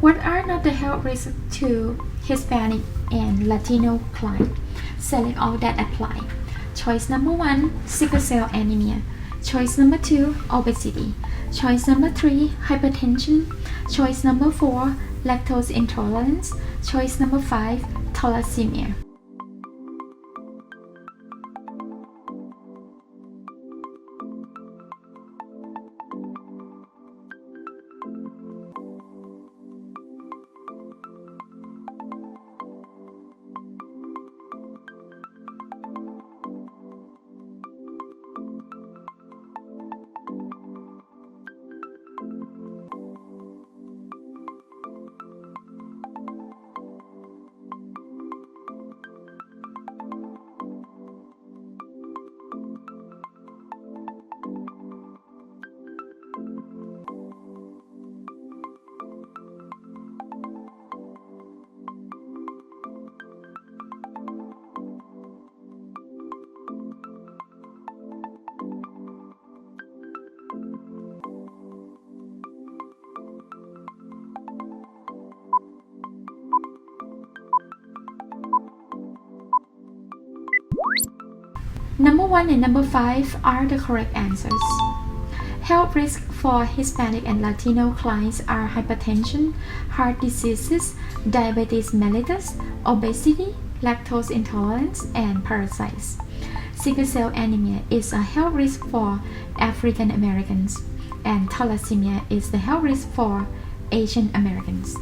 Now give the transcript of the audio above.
What are not the health risks to Hispanic and Latino clients? Select all that apply. Choice number 1, sickle cell anemia. Choice number 2, obesity. Choice number 3, hypertension. Choice number 4, lactose intolerance. Choice number 5, thalassemia. Number 1 and number 5 are the correct answers. Health risks for Hispanic and Latino clients are hypertension, heart diseases, diabetes mellitus, obesity, lactose intolerance, and parasites. Sickle cell anemia is a health risk for African Americans, and thalassemia is the health risk for Asian Americans.